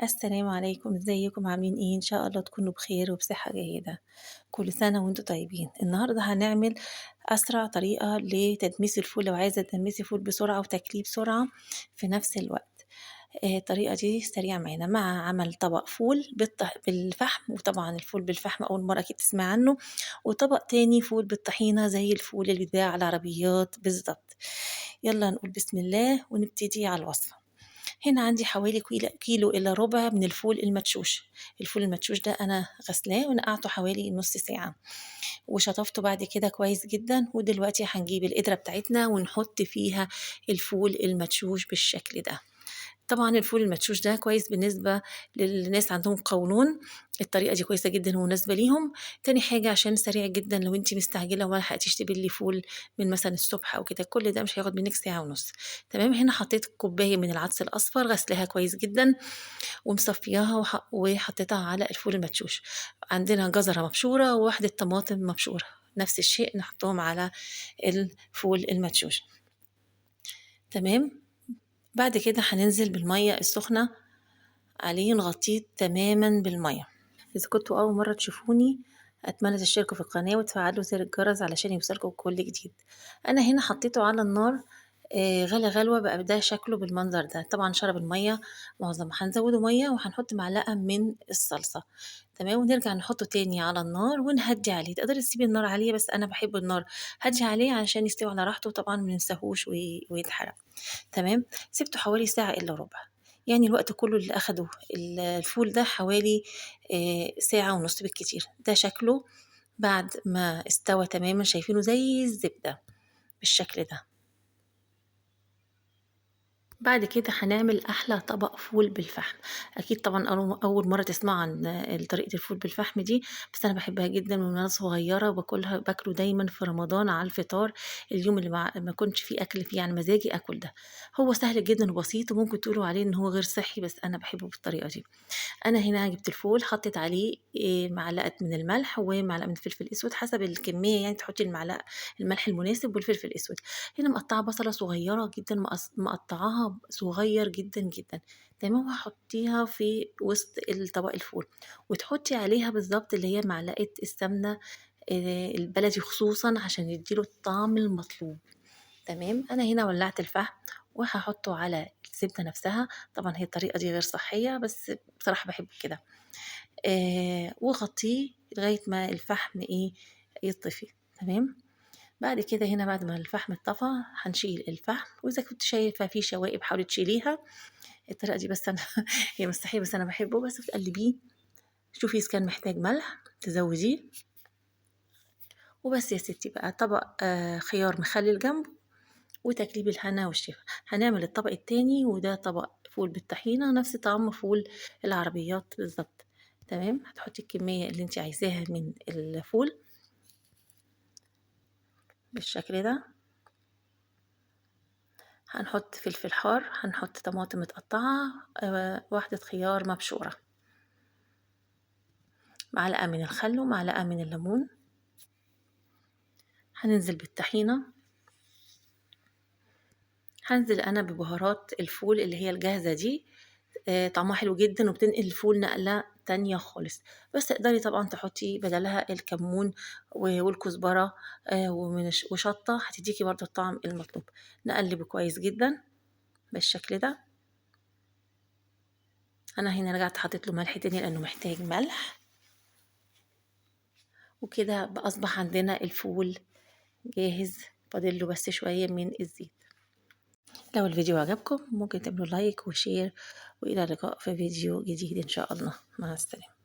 السلام عليكم، إزيكم عاملين إيه؟ إن شاء الله تكونوا بخير وبصحة جيدة، كل سنة وأنتم طيبين. النهارده هنعمل أسرع طريقة لتدميس الفول لو عايزة تدمسي فول بسرعة وتاكليه بسرعة في نفس الوقت. الطريقة دي سريعة معانا مع عمل طبق فول بالفحم، وطبعًا الفول بالفحم أول مرة أكيد تسمعي عنه، وطبق تاني فول بالطحينة زي الفول اللي بيتباع على العربيات بالضبط. يالّا نقول بسم الله ونبتدي على الوصفة. هنا عندي حوالي كيلو إلا ربع من الفول المدشوش. الفول المدشوش ده أنا غسلاه ونقعته حوالي نص ساعة وشطفته بعد كده كويس جدا، ودلوقتي هنجيب القدرة بتاعتنا ونحط فيها الفول المدشوش بالشكل ده. طبعًا الفول المدشوش ده كويس بالنسبة للناس عندهم قولون، الطريقة دي كويسة جدًا ومناسبة ليهم. تاني حاجة عشان سريع جدًا لو أنتِ مستعجلة وما لحقتيش تبلّي فول من مثلًا الصبح أو كده، كل ده مش هياخد منِّك ساعة ونُص. تمام، هنا حطيت كوباية من العدس الأصفر غسلاها كويس جدًا ومصفياها وحطيتها على الفول المدشوش. عندنا جزرة مبشورة وواحدة طماطم مبشورة، نفس الشيء نحطهم على الفول المدشوش. تمام. بعد كده هننزل بالمَيّة السخنة عليه، نغطيه تمامًا بالمَيّة. إذا كنتم أول مرّة تشوفوني أتمنى تشتركوا في القناة وتفعلوا زر الجرس علشان يوصلكم كل جديد. أنا هنا حطيته على النار، غلى غلوة بقى ده شكله بالمنظر ده، طبعًا شرب المَيّة معظمها. هنزوّده مَيّة وهنحط معلقة من الصلصة، تمام، ونرجع نحطه تاني على النار ونهدّي عليه. تقدري تسيبي النار عالية بس أنا باحب النار هادية عليه علشان يستوي على راحته، طبعًا ما ننساهوش ويتحرق. تمام، سِبته حوالي ساعة إلا ربع، يعني الوقت كلّه اللي أخده الفول ده حوالي ساعة ونُص بالكتير. ده شكله بعد ما استوى تمامًا، شايفينه زي الزبدة بالشكل ده. بعد كده هنعمل أحلى طبق فول بالفحم. أكيد طبعًا أول مرّة تسمعوا عن طريقة الفول بالفحم دي، بس أنا باحبها جدًا من وأنا صغيّرة باكله دايمًا في رمضان على الفطار، اليوم اللي ما يكونش فيه أكل فيه على مزاجي آكل ده. هو سهل جدًا وبسيط وممكن تقولوا عليه إن هو غير صحّي، بس أنا باحبه بالطريقة دي. أنا هنا جبت الفول حطيت عليه معلقة من الملح ومعلقة من الفلفل الأسود حسب الكمية، يعني تحطي الملح المناسب والفلفل الأسود. هنا مقطعة بصلة صغيرة جدًا، مقطعاها صغير جدًا، جدًا، تمام، وهتحطيها في وسط طبق الفول، وتحطي عليها بالضبط اللي هي معلقة السمنة البلدي خصوصًا عشان يدّي له الطعم المطلوب. تمام، أنا هنا ولّعت الفحم وهاحطه على الزبدة نفسها. طبعًا هي الطريقة دي غير صحية بس بصراحة باحب كده. وأغطّيه لغاية ما الفحم يطفي. تمام، بعد كده هنا بعد ما الفحم اتطفى هنشيل الفحم، وإذا كنتِ شايفة فيه شوائب حاولي تشيليها. الطريقة دي بس أنا هي مش صحية بس أنا باحبه، بس بتقلّبيه شوفي إذا كان محتاج ملح تزوّديه، وبس يا ستي بقى طبق خيار مخلِّل جنبه وتاكليه بالهنا والشفا. هنعمل الطبق التاني وده طبق فول بالطحينة نفس طعم فول العربيات بالضبط. تمام، هتحطي الكمية اللي أنتِ عايزاها من الفول بالشكل ده. هنحط فلفل حار، هنحط طماطم متقطعة، واحدة خيار مبشورة، معلقة من الخل ومعلقة من الليمون. هننزل بالطحينة، هانزل أنا ببهارات الفول اللي هي الجاهزة دي، طعمها حلو جدًا وبتنقل الفول نقلة تانية خالص، بس تقدري طبعًا تحطي بدالها الكمون والكزبرة وشطة هتديكِ برضه الطعم المطلوب. نقلّب كويس جدًا بالشكل ده. أنا هنا رجعت حطيت له ملح تاني لأنه محتاج ملح، وكده بقى أصبح عندنا الفول جاهز، فاضل له بس شوية من الزيت. لو الفيديو عجبكم ممكن تعملوا لايك وشير، وإلى اللقاء في فيديو جديد إن شاء الله، مع السلامة.